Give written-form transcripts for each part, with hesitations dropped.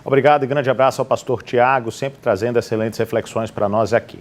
Obrigado e grande abraço ao pastor Tiago, sempre trazendo excelentes reflexões para nós aqui.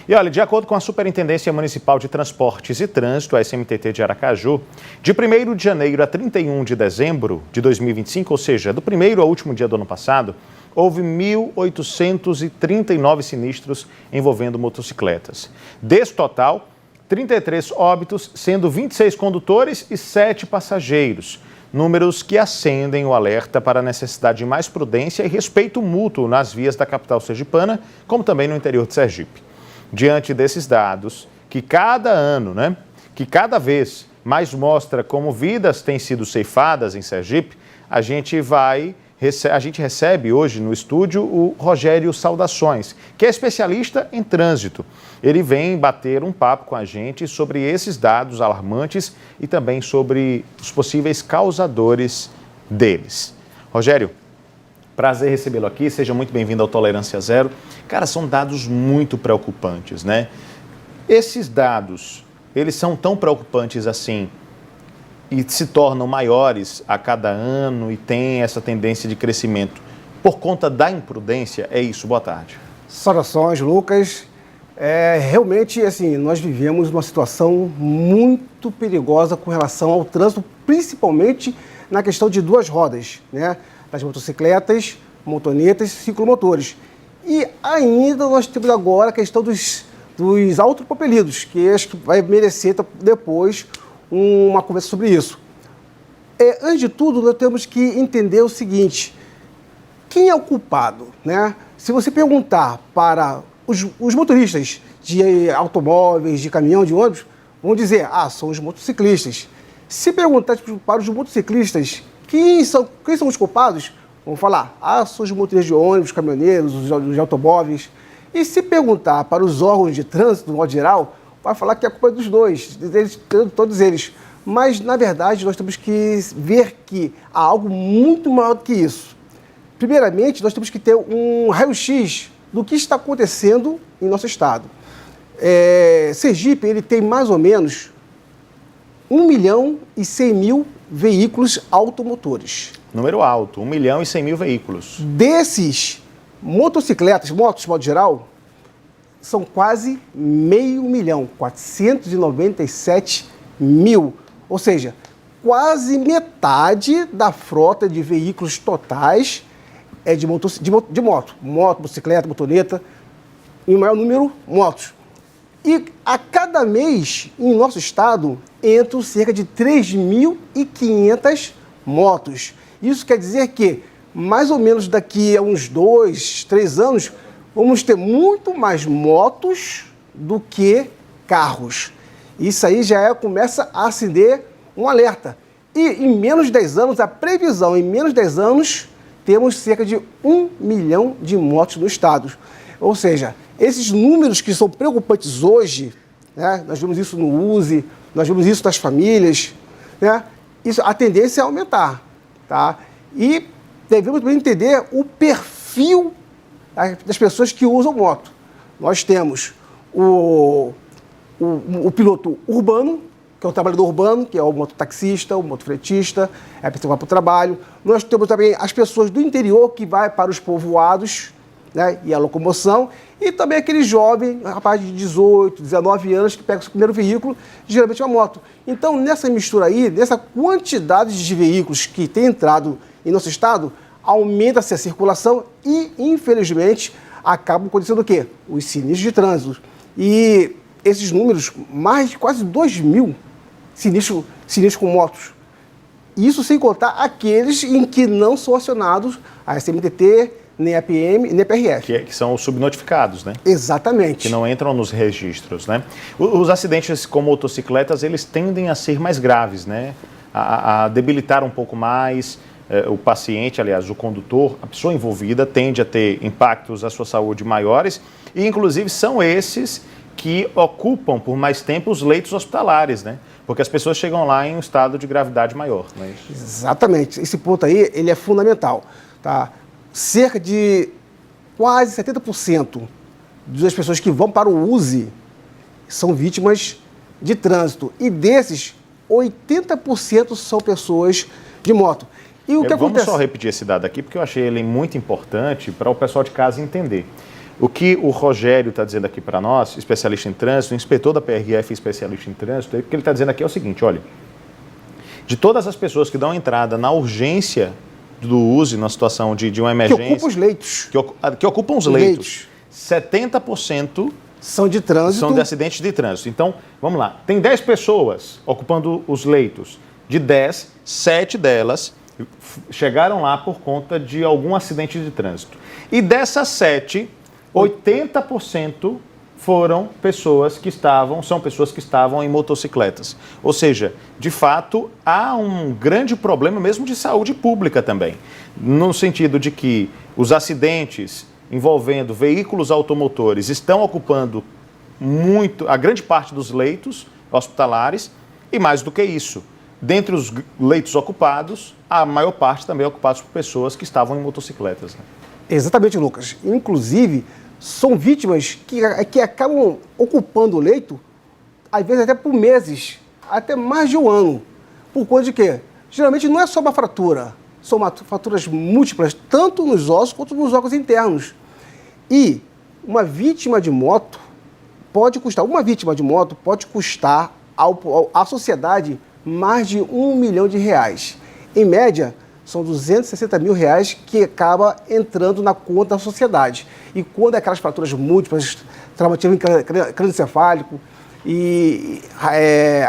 E olha, de acordo com a Superintendência Municipal de Transportes e Trânsito, a SMTT de Aracaju, de 1º de janeiro a 31 de dezembro de 2025, ou seja, do primeiro ao último dia do ano passado, houve 1.839 sinistros envolvendo motocicletas. Desse total, 33 óbitos, sendo 26 condutores e 7 passageiros. Números que acendem o alerta para a necessidade de mais prudência e respeito mútuo nas vias da capital sergipana, como também no interior de Sergipe. Diante desses dados, que cada ano, que cada vez mais mostra como vidas têm sido ceifadas em Sergipe, a gente recebe hoje no estúdio o Rogério Saudações, que é especialista em trânsito. Ele vem bater um papo com a gente sobre esses dados alarmantes e também sobre os possíveis causadores deles. Rogério, prazer recebê-lo aqui, seja muito bem-vindo ao Tolerância Zero. Cara, são dados muito preocupantes, né? Esses dados, eles são tão preocupantes assim e se tornam maiores a cada ano e tem essa tendência de crescimento por conta da imprudência? É isso, boa tarde. Saudações, Lucas. Realmente, assim, nós vivemos uma situação muito perigosa com relação ao trânsito, principalmente na questão de duas rodas, né? Das motocicletas, motonetas e ciclomotores. E ainda nós temos agora a questão dos autopropelidos, que acho que vai merecer depois uma conversa sobre isso. Antes de tudo, nós temos que entender o seguinte: quem é o culpado, né? Se você perguntar para os motoristas de automóveis, de caminhão, de ônibus, vão dizer, são os motociclistas. Se perguntar para os motociclistas quem são os culpados, vão falar, são os motoristas de ônibus, caminhoneiros, os de automóveis. E se perguntar para os órgãos de trânsito, no modo geral, vai falar que é culpa dos dois, todos eles. Mas, na verdade, nós temos que ver que há algo muito maior do que isso. Primeiramente, nós temos que ter um raio-x do que está acontecendo em nosso estado. Sergipe, ele tem mais ou menos 1.100.000 veículos automotores. Número alto, 1.100.000 veículos. Desses motocicletas, motos de modo geral, são quase 500.000, 497.000. Ou seja, quase metade da frota de veículos totais é de moto, motocicleta, motoneta, em maior número, motos. E a cada mês, em nosso estado, entram cerca de 3.500 motos. Isso quer dizer que, mais ou menos daqui a uns 2, 3 anos, vamos ter muito mais motos do que carros. Isso aí já começa a acender um alerta. E em menos de 10 anos, a previsão, em menos de 10 anos, temos cerca de 1 milhão de motos no estado. Ou seja, esses números que são preocupantes hoje, né, nós vemos isso no USE, nós vemos isso nas famílias, né, a tendência é aumentar. Tá? E devemos também entender o perfil das pessoas que usam moto. Nós temos o piloto urbano, que é o trabalhador urbano, que é o mototaxista, o motofretista, é a pessoa que vai para o trabalho. Nós temos também as pessoas do interior que vai para os povoados, né, e a locomoção, e também aquele jovem, rapaz de 18, 19 anos, que pega o seu primeiro veículo, geralmente uma moto. Então, nessa mistura aí, nessa quantidade de veículos que tem entrado em nosso estado, aumenta-se a circulação e, infelizmente, acabam acontecendo o quê? Os sinistros de trânsito. E esses números, mais de quase 2.000 sinistros com motos. Isso sem contar aqueles em que não são acionados a SMTT, nem a PM, nem a PRF. Que são os subnotificados, né? Exatamente. Que não entram nos registros, né? Os acidentes com motocicletas, eles tendem a ser mais graves, né? A debilitar um pouco mais o paciente, aliás, o condutor, a pessoa envolvida, tende a ter impactos à sua saúde maiores e, inclusive, são esses que ocupam por mais tempo os leitos hospitalares, né? Porque as pessoas chegam lá em um estado de gravidade maior, não é isso? Exatamente. Esse ponto aí, ele é fundamental, tá? Cerca de quase 70% das pessoas que vão para o USE são vítimas de trânsito. E desses, 80% são pessoas de moto. E o que Vamos acontece? só repetir esse dado aqui, porque eu achei ele muito importante para o pessoal de casa entender. O que o Rogério está dizendo aqui para nós, especialista em trânsito, inspetor da PRF, especialista em trânsito, o que ele está dizendo aqui é o seguinte, olha, de todas as pessoas que dão entrada na urgência do uso, na situação de uma emergência... Que ocupam os leitos. Que ocupam os leitos. 70% são de trânsito. São de acidentes de trânsito. Então, vamos lá. Tem 10 pessoas ocupando os leitos. De 10, 7 delas chegaram lá por conta de algum acidente de trânsito. E dessas 7, 80% são pessoas que estavam em motocicletas. Ou seja, de fato, há um grande problema mesmo de saúde pública também. No sentido de que os acidentes envolvendo veículos automotores estão ocupando a grande parte dos leitos hospitalares e mais do que isso. Dentre os leitos ocupados, a maior parte também é ocupada por pessoas que estavam em motocicletas. Né? Exatamente, Lucas. Inclusive, são vítimas que acabam ocupando o leito, às vezes até por meses, até mais de um ano. Por conta de quê? Geralmente não é só uma fratura, são fraturas múltiplas, tanto nos ossos quanto nos órgãos internos. E uma vítima de moto pode custar à sociedade mais de R$1 milhão. Em média, são R$260 mil que acaba entrando na conta da sociedade. E quando é aquelas fraturas múltiplas, traumatismo crânioencefálico, e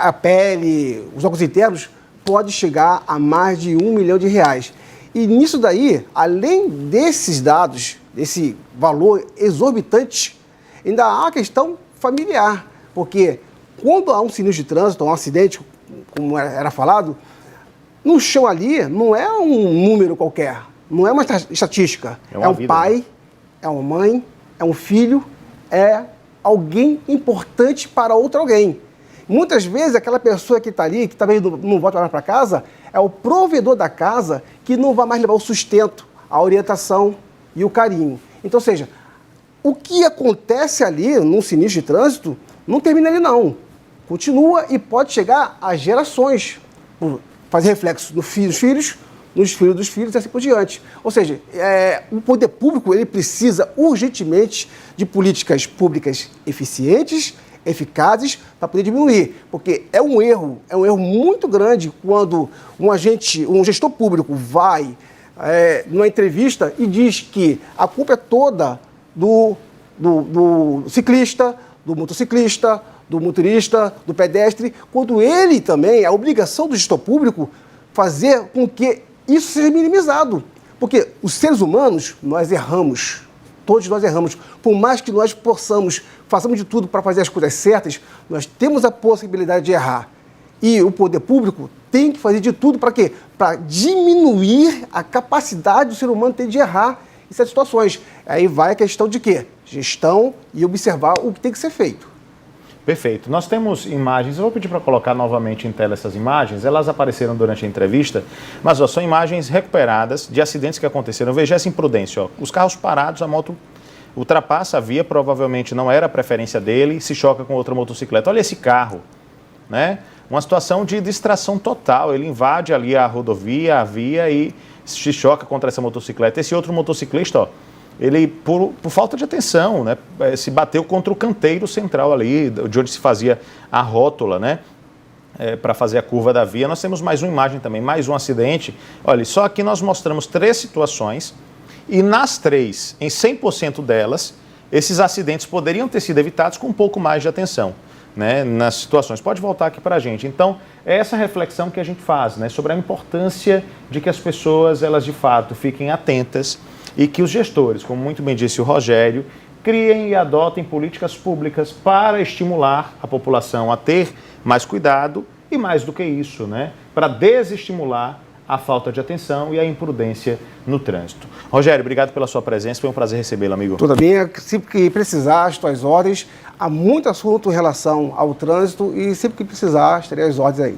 a pele, os órgãos internos, pode chegar a mais de R$1 milhão. E nisso daí, além desses dados, desse valor exorbitante, ainda há a questão familiar. Porque quando há um sinistro de trânsito, um acidente, como era falado, no chão ali não é um número qualquer, não é uma estatística. É um pai, é uma mãe, é um filho, é alguém importante para outro alguém. Muitas vezes aquela pessoa que está ali, que talvez não volta mais para casa, é o provedor da casa que não vai mais levar o sustento, a orientação e o carinho. Então, ou seja, o que acontece ali num sinistro de trânsito não termina ali não. Continua e pode chegar a gerações, fazer reflexo nos filhos, nos filhos dos filhos e assim por diante. Ou seja, o poder público ele precisa urgentemente de políticas públicas eficientes, eficazes, para poder diminuir. Porque é um erro muito grande quando um gestor público vai numa entrevista e diz que a culpa é toda do ciclista, do motociclista, do motorista, do pedestre, quando ele também, a obrigação do gestor público, fazer com que isso seja minimizado. Porque os seres humanos, nós erramos, todos nós erramos. Por mais que nós façamos de tudo para fazer as coisas certas, nós temos a possibilidade de errar. E o poder público tem que fazer de tudo para quê? Para diminuir a capacidade do ser humano ter de errar em certas situações. Aí vai a questão de quê? Gestão e observar o que tem que ser feito. Perfeito. Nós temos imagens, eu vou pedir para colocar novamente em tela essas imagens, elas apareceram durante a entrevista, mas são imagens recuperadas de acidentes que aconteceram. Veja essa imprudência, os carros parados, a moto ultrapassa a via, provavelmente não era a preferência dele, se choca com outra motocicleta. Olha esse carro, né? Uma situação de distração total, ele invade ali a rodovia, a via e se choca contra essa motocicleta. Esse outro motociclista, ele, por falta de atenção, né, se bateu contra o canteiro central ali, de onde se fazia a rótula, né, para fazer a curva da via. Nós temos mais uma imagem também, mais um acidente. Olha, só aqui nós mostramos 3 situações e nas 3, em 100% delas, esses acidentes poderiam ter sido evitados com um pouco mais de atenção, né, nas situações. Pode voltar aqui para a gente. Então, é essa reflexão que a gente faz, né, sobre a importância de que as pessoas, elas de fato, fiquem atentas e que os gestores, como muito bem disse o Rogério, criem e adotem políticas públicas para estimular a população a ter mais cuidado e, mais do que isso, né, para desestimular a falta de atenção e a imprudência no trânsito. Rogério, obrigado pela sua presença, foi um prazer recebê-lo, amigo. Tudo bem, sempre que precisar, as tuas ordens. Há muito assunto em relação ao trânsito e sempre que precisar, estarei às ordens aí.